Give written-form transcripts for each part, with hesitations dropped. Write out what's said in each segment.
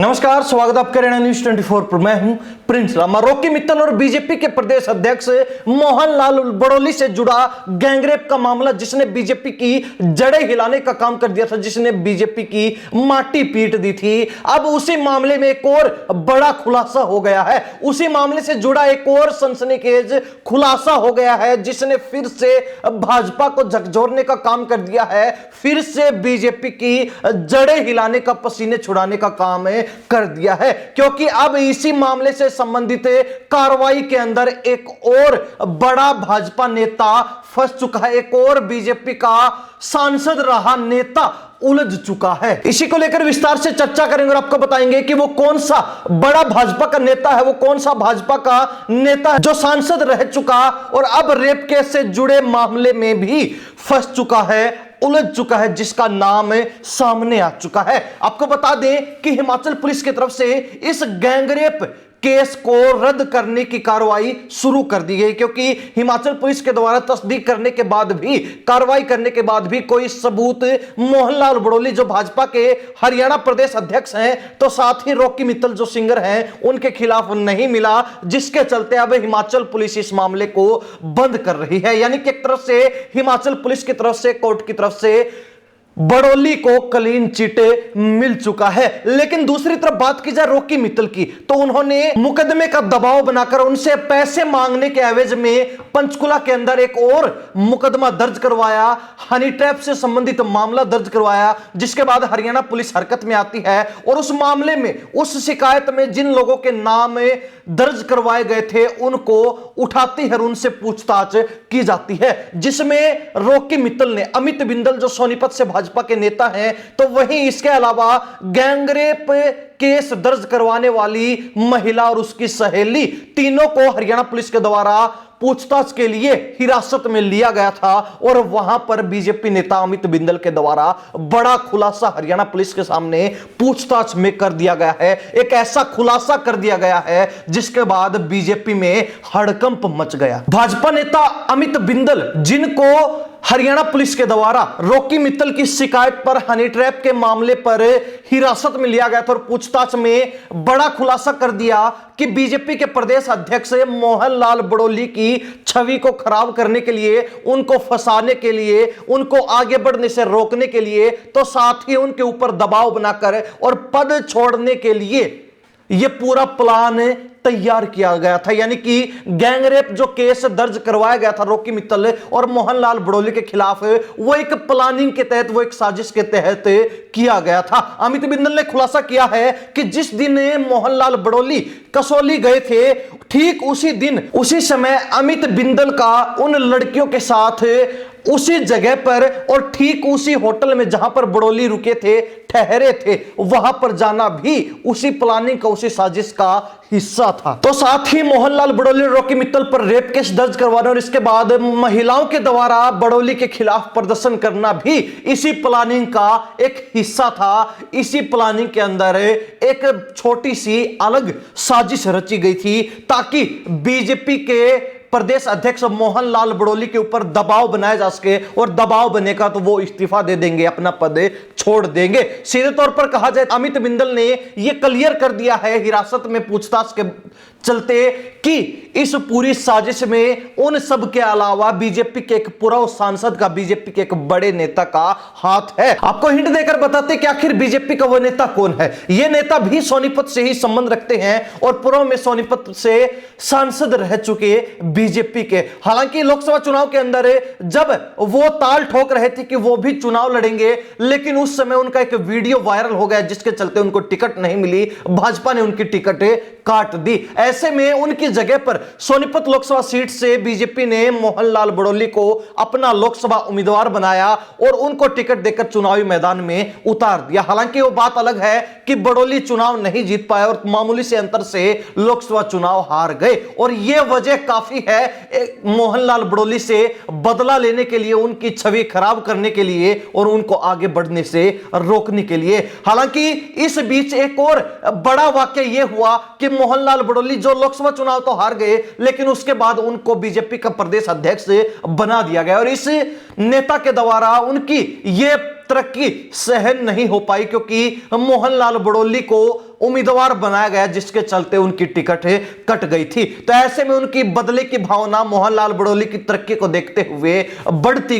नमस्कार, स्वागत है आपका हरियाणा न्यूज 24 पर। मैं हूं प्रिंस रामा। रॉकी मित्तल और बीजेपी के प्रदेश अध्यक्ष मोहनलाल बड़ोली से जुड़ा गैंगरेप का मामला, जिसने बीजेपी की जड़ें हिलाने का काम कर दिया था, जिसने बीजेपी की माटी पीट दी थी, अब उसी मामले में एक और बड़ा खुलासा हो गया है। उसी मामले से जुड़ा एक और सनसनीखेज खुलासा हो गया है, जिसने फिर से भाजपा को झकझोरने का काम कर दिया है, फिर से बीजेपी की जड़ें हिलाने का, पसीने छुड़ाने का काम कर दिया है। क्योंकि अब इसी मामले से संबंधित कार्रवाई के अंदर एक और बड़ा भाजपा नेता फंस चुका है, एक और बीजेपी का सांसद रहा नेता उलझ चुका है। इसी को लेकर विस्तार से चर्चा करेंगे और आपको बताएंगे कि वो कौन सा बड़ा भाजपा का नेता है, वो कौन सा भाजपा का नेता है जो सांसद रह चुका और अब रेप केस से जुड़े मामले में भी फंस चुका है, उलझ चुका है, जिसका नाम सामने आ चुका है। आपको बता दें कि हिमाचल पुलिस की तरफ से इस गैंगरेप केस को रद्द करने की कार्रवाई शुरू कर दी गई, क्योंकि हिमाचल पुलिस के द्वारा तस्दीक करने के बाद भी, कार्रवाई करने के बाद भी कोई सबूत मोहनलाल बड़ोली जो भाजपा के हरियाणा प्रदेश अध्यक्ष हैं, तो साथ ही रॉकी मित्तल जो सिंगर हैं, उनके खिलाफ नहीं मिला, जिसके चलते अब हिमाचल पुलिस इस मामले को बंद कर रही है। यानी कि एक तरफ से हिमाचल पुलिस की तरफ से, कोर्ट की तरफ से बड़ोली को क्लीन चिट मिल चुका है। लेकिन दूसरी तरफ बात की जाए रॉकी मित्तल की, तो उन्होंने मुकदमे का दबाव बनाकर उनसे पैसे मांगने के एवज में पंचकुला के अंदर एक और मुकदमा दर्ज करवाया, हनी ट्रैप से संबंधित मामला दर्ज करवाया, जिसके बाद हरियाणा पुलिस हरकत में आती है और उस मामले में, उस शिकायत में जिन लोगों के नाम दर्ज करवाए गए थे, उनको उठाती है और उनसे पूछताछ की जाती है, जिसमें रॉकी मित्तल ने, अमित बिंदल जो सोनीपत से भाजपा के नेता हैं, तो वहीं इसके अलावा गैंगरेप केस दर्ज करवाने वाली महिला और उसकी सहेली, तीनों को हरियाणा पुलिस के द्वारा पूछताछ के लिए हिरासत में लिया गया था और वहां पर बीजेपी नेता अमित बिंदल के द्वारा बड़ा खुलासा हरियाणा पुलिस के सामने पूछताछ में कर दिया गया है। एक ऐसा खुलासा कर दिया गया है जिसके बाद बीजेपी में हड़कंप मच गया। भाजपा नेता अमित बिंदल, जिनको हरियाणा पुलिस के द्वारा रॉकी मित्तल की शिकायत पर, हनी ट्रैप के मामले पर हिरासत में लिया गया था और पूछताछ में बड़ा खुलासा कर दिया कि बीजेपी के प्रदेश अध्यक्ष मोहनलाल बड़ोली की छवि को खराब करने के लिए, उनको फंसाने के लिए, उनको आगे बढ़ने से रोकने के लिए, तो साथ ही उनके ऊपर दबाव बनाकर और पद छोड़ने के लिए यह पूरा प्लान तैयार किया गया था। यानी कि गैंगरेप जो केस दर्ज करवाया गया था रॉकी मित्तल और मोहनलाल बड़ोली के खिलाफ, वो एक प्लानिंग के तहत, वो एक साजिश के तहत किया गया था। अमित बिंदल ने खुलासा किया है कि जिस दिन मोहनलाल बड़ोली कसौली गए थे, ठीक उसी दिन, उसी समय अमित बिंदल का उन लड़कियों के साथ उसी जगह पर और ठीक उसी होटल में जहां पर बड़ोली रुके थे, ठहरे थे, वहां पर जाना भी उसी प्लानिंग का, उसी साजिश का हिस्सा था। तो साथ ही मोहनलाल बड़ोली और रॉकी मित्तल पर रेप केस दर्ज करवाने और इसके बाद महिलाओं के द्वारा बड़ोली के खिलाफ प्रदर्शन करना भी इसी प्लानिंग का एक हिस्सा था। इसी प्लानिंग के अंदर एक छोटी सी अलग साजिश रची गई थी ताकि बीजेपी के प्रदेश अध्यक्ष मोहनलाल बड़ोली के ऊपर दबाव बनाया जा सके, और दबाव बनेगा तो वो इस्तीफा दे देंगे, अपना पद छोड़ देंगे। सीधे तौर पर कहा जाए, अमित बिंदल ने यह क्लियर कर दिया है हिरासत में पूछताछ के चलते कि इस पूरी साजिश में उन सब के अलावा बीजेपी के एक पूर्व सांसद का, बीजेपी के एक बड़े नेता का हाथ है। आपको हिंट देकर बताते कि आखिर बीजेपी का वो नेता कौन है। ये नेता भी सोनीपत से ही संबंध रखते हैं और पूर्व में सोनीपत से सांसद रह चुके बीजेपी के। हालांकि लोकसभा चुनाव के अंदर जब वो ताल ठोक रहे थे कि वो भी चुनाव लड़ेंगे, लेकिन उस समय उनका एक वीडियो वायरल हो गया, जिसके चलते उनको टिकट नहीं मिली, भाजपा ने उनकी टिकट काट दी। ऐसे में उनकी जगह पर सोनीपत लोकसभा सीट से बीजेपी ने मोहनलाल बड़ोली को अपना लोकसभा उम्मीदवार बनाया और उनको टिकट देकर चुनावी मैदान में उतार दिया। हालांकि वो बात अलग है कि बड़ोली चुनाव नहीं जीत पाए और मामूली से अंतर से लोकसभा चुनाव हार गए, और यह वजह काफी है मोहनलाल बड़ोली से बदला लेने के लिए, उनकी छवि खराब करने के लिए और उनको आगे बढ़ने से रोकने के लिए। हालांकि इस बीच एक और बड़ा वाकया यह हुआ कि मोहनलाल बड़ोली जो लोकसभा चुनाव तो हार गए, लेकिन उसके बाद उनको बीजेपी का प्रदेश अध्यक्ष बना दिया गया और इस नेता के द्वारा उनकी यह तरक्की सहन नहीं हो पाई, क्योंकि मोहनलाल बड़ोली को उम्मीदवार बनाया गया, जिसके चलते उनकी टिकट कट गई थी। तो ऐसे में उनकी बदले की भावना मोहनलाल बड़ौली की तरक्की को देखते हुए बढ़ती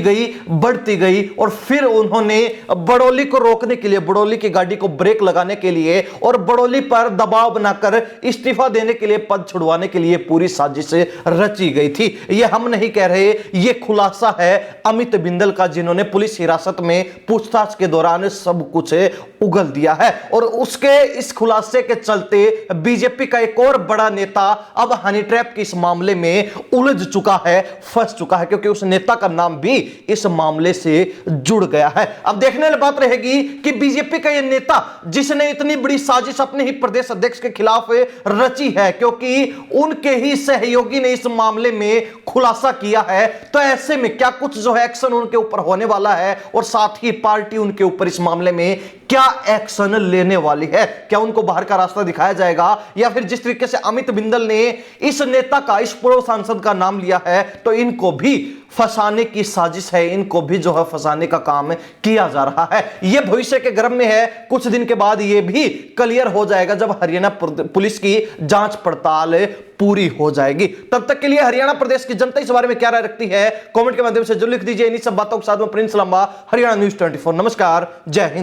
गई और फिर उन्होंने बड़ौली को रोकने के लिए, बड़ौली की गाड़ी को ब्रेक लगाने के लिए और बड़ौली पर दबाव बनाकर इस्तीफा देने के लिए, पद छुड़वाने के लिए पूरी साजिश रची गई थी। यह हम नहीं कह रहे, यह खुलासा है अमित बिंदल का, जिन्होंने पुलिस हिरासत में पूछताछ के दौरान सब कुछ उगल दिया है। और उसके इस खुलासे के चलते बीजेपी का एक और बड़ा नेता अब हनी ट्रैप के इस मामले में उलझ चुका है, फंस चुका है, क्योंकि उस नेता का नाम भी इस मामले से जुड़ गया है। अब देखने वाली बात रहेगी कि बीजेपी का यह नेता, जिसने इतनी बड़ी साजिश अपने ही प्रदेश अध्यक्ष के खिलाफ रची है, क्योंकि उनके ही सहयोगी ने इस मामले में खुलासा किया है, तो ऐसे में क्या कुछ जो है एक्शन उनके ऊपर होने वाला है और साथ ही पार्टी उनके ऊपर इस मामले में क्या एक्शन लेने वाली है? क्या उनको बाहर का रास्ता दिखाया जाएगा, या फिर जिस तरीके से अमित बिंदल ने इस नेता का, इस पूर्व सांसद का नाम लिया है, तो इनको भी फंसाने की साजिश है, इनको भी जो है फंसाने का काम किया जा रहा है। यह भविष्य के गर्भ में है, कुछ दिन के बाद यह भी क्लियर हो जाएगा जब हरियाणा पुलिस की जांच पड़ताल पूरी हो जाएगी। तब तक के लिए हरियाणा प्रदेश की जनता इस बारे में क्या राय रखती है, कमेंट के माध्यम से जरूर लिख दीजिए। इन्हीं सब बातों के साथ में प्रिंस लंबा, हरियाणा न्यूज़ 24। नमस्कार, जय हिंद।